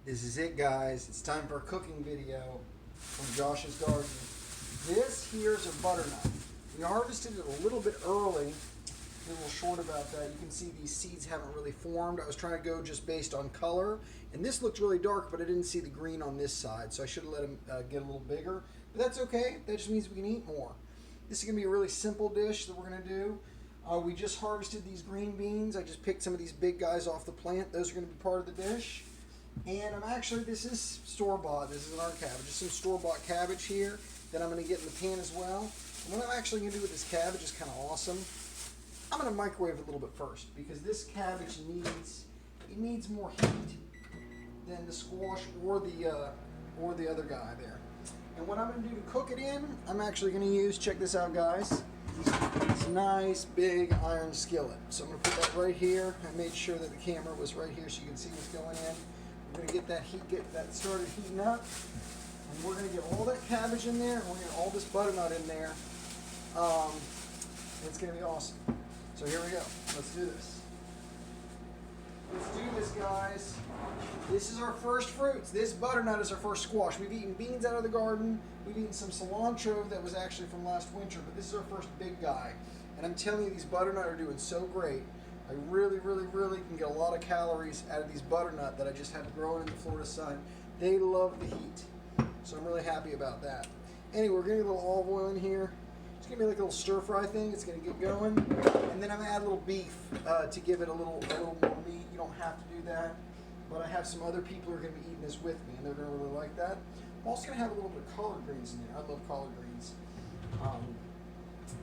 This is it, guys. It's time for a cooking video from Josh's garden. This here's a butternut. We harvested it a little bit early. A little short about that. You can see these seeds haven't really formed. I was trying to go just based on color, and this looked really dark, but I didn't see the green on this side, so I should have let them get a little bigger. But that's okay. That just means we can eat more. This is going to be a really simple dish that we're going to do. We just harvested these green beans. I just picked some of these big guys off the plant. Those are going to be part of the dish. And this is store-bought. This is our cabbage. Just some store-bought cabbage here that I'm going to get in the pan as well. And what I'm actually going to do with this cabbage is kind of awesome. I'm going to microwave it a little bit first because this cabbage needs more heat than the squash or the other guy there. And what I'm going to do to cook it in, I'm actually going to use, check this out, guys, this nice big iron skillet. So I'm going to put that right here. I made sure that the camera was right here so you can see what's going in. We're going to get that started heating up. And we're going to get all that cabbage in there, and we're going to get all this butternut in there. It's going to be awesome. So here we go. Let's do this. Let's do this, guys. This is our first fruits. This butternut is our first squash. We've eaten beans out of the garden. We've eaten some cilantro that was actually from last winter, but this is our first big guy. And I'm telling you, these butternut are doing so great. I really, really, really can get a lot of calories out of these butternut that I just have growing in the Florida sun. They love the heat, so I'm really happy about that. Anyway, we're going to get a little olive oil in here. It's going to be like a little stir-fry thing. It's going to get going. And then I'm going to add a little beef to give it a little more meat. You don't have to do that. But I have some other people who are going to be eating this with me, and they're going to really like that. I'm also going to have a little bit of collard greens in there. I love collard greens.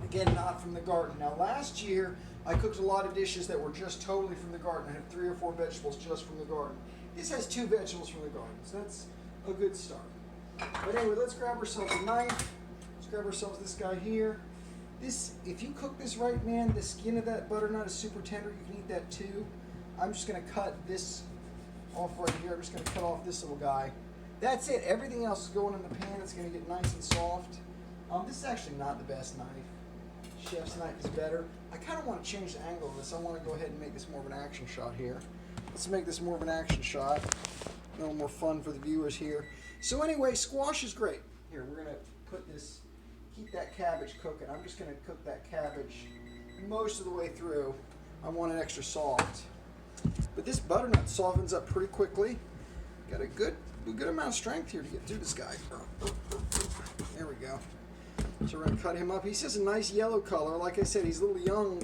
Again, not from the garden. Now, last year, I cooked a lot of dishes that were just totally from the garden. I had 3 or 4 vegetables just from the garden. This has 2 vegetables from the garden, so that's a good start. But anyway, let's grab ourselves a knife. Grab ourselves this guy here. If you cook this right, man, the skin of that butternut is super tender. You can eat that too. I'm just going to cut this off right here. I'm just going to cut off this little guy. That's it. Everything else is going in the pan. It's going to get nice and soft. This is actually not the best knife. Chef's knife is better. I kind of want to change the angle of this. I want to go ahead and make this more of an action shot here. Let's make this more of an action shot. A little more fun for the viewers here. So anyway, squash is great. Here, we're going to put this, keep that cabbage cooking. I'm just going to cook that cabbage most of the way through. I want it extra soft. But this butternut softens up pretty quickly. Got a good amount of strength here to get through this guy. There we go. So we're going to cut him up. He has a nice yellow color. Like I said, he's a little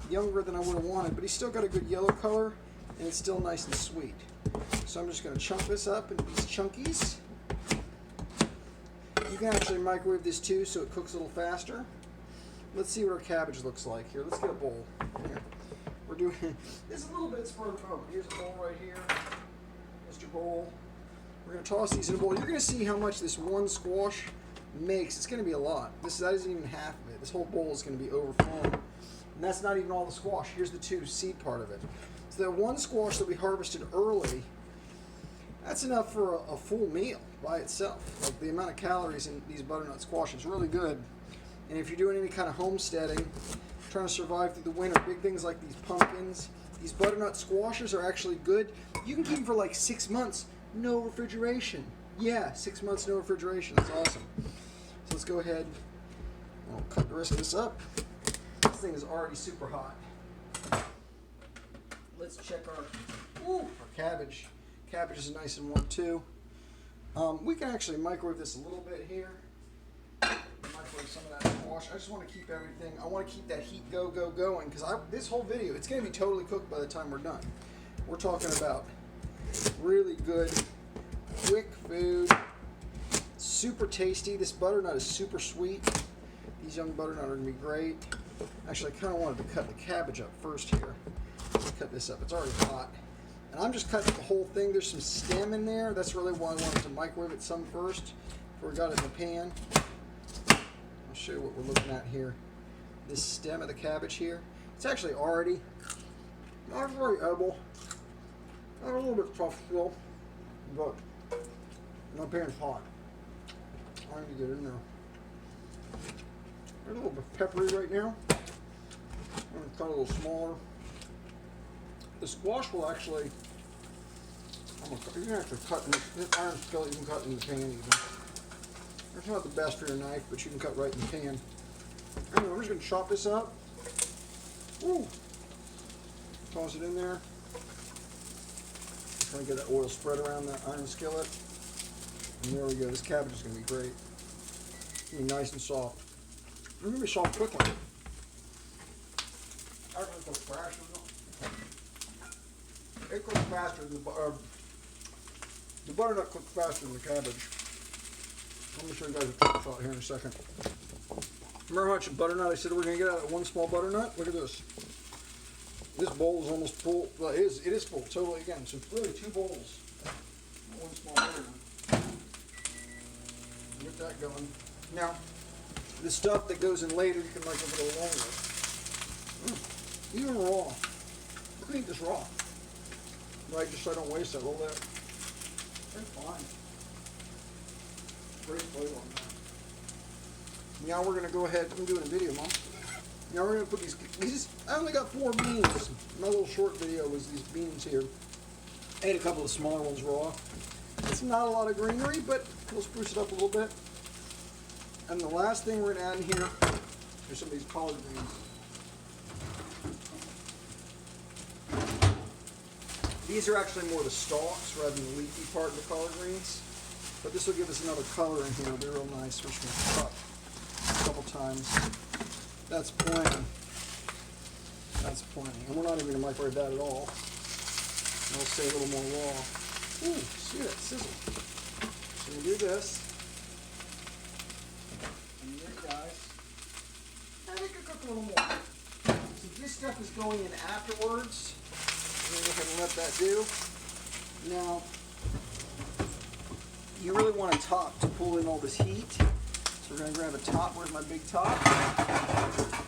younger than I would have wanted, but he's still got a good yellow color, and it's still nice and sweet. So I'm just going to chunk this up into these chunkies. You can actually microwave this too, so it cooks a little faster. Let's see what our cabbage looks like here. Let's get a bowl. Here. We're doing this is a little bit spur of the moment. Here's a bowl right here, Mr. Bowl. We're going to toss these in a bowl. You're going to see how much this one squash makes. It's going to be a lot. That isn't even half of it. This whole bowl is going to be overflowing, and that's not even all the squash. Here's the 2 seed part of it. So that one squash that we harvested early, that's enough for a full meal by itself. Like the amount of calories in these butternut squash is really good. And if you're doing any kind of homesteading, trying to survive through the winter, big things like these pumpkins, these butternut squashes are actually good. You can keep them for like 6 months, no refrigeration. Yeah, 6 months, no refrigeration. That's awesome. So let's go ahead and I'll cut the rest of this up. This thing is already super hot. Let's check our cabbage. Cabbage is nice and warm too. We can actually microwave this a little bit here. Microwave some of that squash. I just want to keep everything. I want to keep that heat going because this whole video, it's going to be totally cooked by the time we're done. We're talking about really good, quick food. Super tasty. This butternut is super sweet. These young butternut are going to be great. Actually, I kind of wanted to cut the cabbage up first here. Let's cut this up. It's already hot. And I'm just cutting the whole thing. There's some stem in there. That's really why I wanted to microwave it some first before I got it in the pan. I'll show you what we're looking at here. This stem of the cabbage here. It's actually already not very edible. Not a little bit tough still, but my pan's hot. I need to get in there. They're a little bit peppery right now. I'm going to cut a little smaller. The squash will actually You can actually cut in this iron skillet. You can cut in the pan even. It's not the best for your knife, but you can cut right in the pan. Anyway, I'm just going to chop this up. Woo! Toss it in there. Just trying to get that oil spread around that iron skillet. And there we go. This cabbage is going to be great. It's going to be nice and soft. It's going to be soft quickly. I don't cook faster. It cooks faster than the butternut cooks faster than the cabbage. Let me show you guys a trick shot here in a second. Remember how much butternut I said we're going to get out of one small butternut? Look at this. This bowl is almost full. Well, it is full totally again. So it's really 2 bowls. One small butternut. Get that going. Now, the stuff that goes in later, you can like a little longer. Even raw. You can eat this raw. Right, just so I don't waste it a little bit. It's fine. Great flavor on that. Now we're going to go ahead. I'm doing a video, Mom. Now we're going to put these. I only got 4 beans. My little short video was these beans here. I ate a couple of smaller ones raw. It's not a lot of greenery, but we'll spruce it up a little bit. And the last thing we're going to add in here are some of these collard greens. These are actually more the stalks rather than the leafy part of the collard greens. But this will give us another color in here. It'll be real nice. We're just going to cut a couple times. That's plenty. That's plenty. And we're not even going to microwave that at all. And we'll stay a little more raw. Ooh, see that sizzle. So we do this. And there, guys. I think I cook a little more. So this stuff is going in afterwards. We're going to go ahead and let that do. Now, you really want a top to pull in all this heat. So we're going to grab a top. Where's my big top?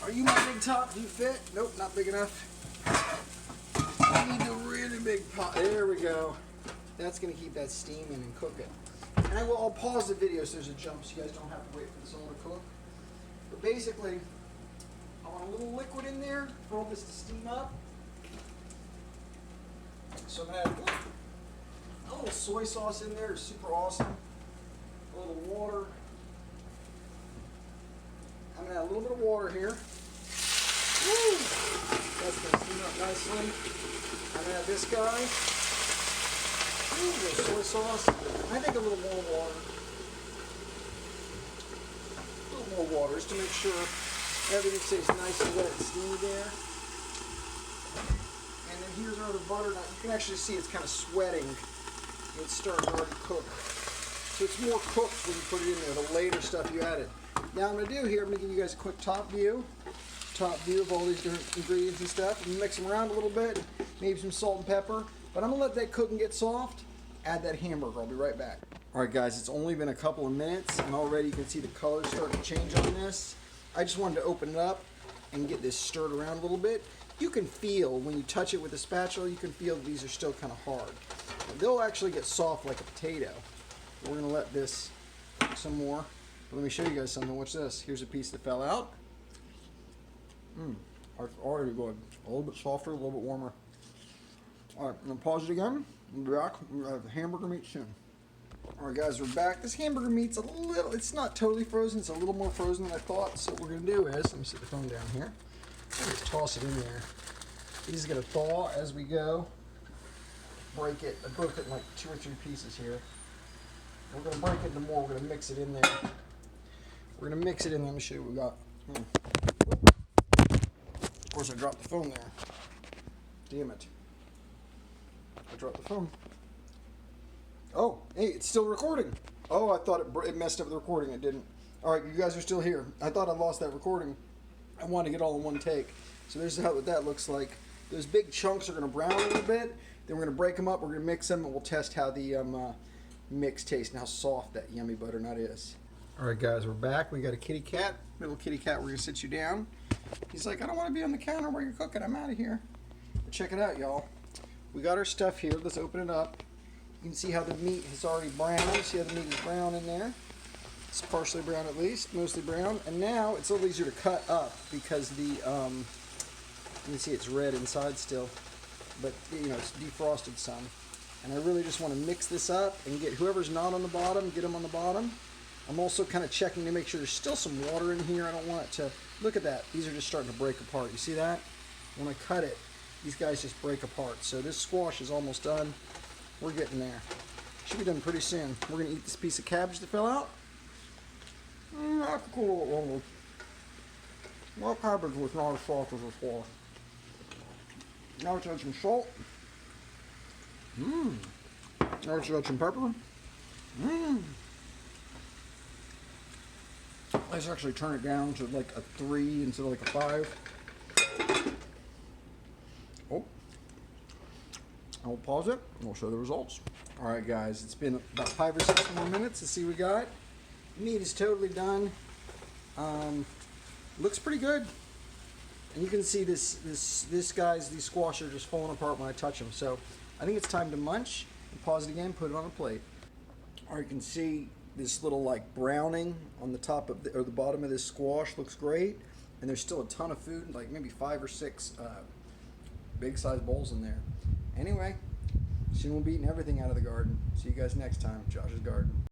Are you my big top? Do you fit? Nope, not big enough. I need a really big pot. There we go. That's going to keep that steam in and cook it. And I'll pause the video so there's a jump so you guys don't have to wait for this all to cook. But basically, I want a little liquid in there for all this to steam up. So I'm going to add a little soy sauce in there. It's super awesome. A little water. I'm going to add a little bit of water here. Woo! That's going to steam up nicely. I'm going to add this guy. Ooh, a little soy sauce. I think a little more water. A little more water just to make sure everything stays nice and wet and steamy there. And then here's our other butternut. You can actually see it's kind of sweating. It's starting to already cook. So it's more cooked when you put it in there, the later stuff you added. Now I'm going to do here, I'm going to give you guys a quick top view of all these different ingredients and stuff. I'm going to mix them around a little bit, maybe some salt and pepper. But I'm going to let that cook and get soft. Add that hamburger. I'll be right back. Alright guys, it's only been a couple of minutes and already you can see the color starting to change on this. I just wanted to open it up and get this stirred around a little bit. You can feel, when you touch it with a spatula, you can feel these are still kind of hard. They'll actually get soft like a potato. We're going to let this cook some more. But let me show you guys something. Watch this. Here's a piece that fell out. Already good. A little bit softer, a little bit warmer. Alright, I'm going to pause it again. We'll be back. We'll have the hamburger meat soon. Alright guys, we're back. This hamburger meat's a little, it's not totally frozen. It's a little more frozen than I thought. So what we're going to do is, let me set the phone down here. Just toss it in there. These are going to thaw as we go. Break it. I broke it in like 2 or 3 pieces here. We're going to break it into more. We're going to mix it in there. We're going to mix it in there. Let me show you what we got. Of course, I dropped the phone there. Damn it. I dropped the phone. Oh, hey, it's still recording. Oh, I thought it messed up the recording. It didn't. All right, you guys are still here. I thought I lost that recording. I wanted to get all in one take. So there's what that looks like. Those big chunks are going to brown a little bit. Then we're going to break them up. We're going to mix them, and we'll test how the mix tastes and how soft that yummy butternut is. All right, guys, we're back. We got a kitty cat, little kitty cat. We're going to sit you down. He's like, I don't want to be on the counter while you're cooking. I'm out of here. But check it out, y'all. We got our stuff here. Let's open it up. You can see how the meat has already browned. See how the meat is brown in there? It's partially brown at least, mostly brown. And now it's a little easier to cut up because the, you can see it's red inside still. But, you know, it's defrosted some. And I really just want to mix this up and get whoever's not on the bottom, get them on the bottom. I'm also kind of checking to make sure there's still some water in here. I don't want it to, look at that. These are just starting to break apart. You see that? When I cut it, these guys just break apart. So this squash is almost done. We're getting there. Should be done pretty soon. We're going to eat this piece of cabbage that fell out. That's a cool little longer. Well, cabbage was not as soft as before. Now let's add some salt. Now let's add some pepper. Let's actually turn it down to like a 3 instead of like a 5. Oh. I'll pause it and we'll show the results. Alright guys, it's been about 5 or 6 more minutes to see what we got. Meat is totally done. Looks pretty good. And you can see these squash are just falling apart when I touch them. So I think it's time to munch. Pause it again, put it on a plate. Or you can see this little like browning on the top of the bottom of this squash looks great. And there's still a ton of food, like maybe 5 or 6 big size bowls in there. Anyway, soon we'll be eating everything out of the garden. See you guys next time, Josh's Garden.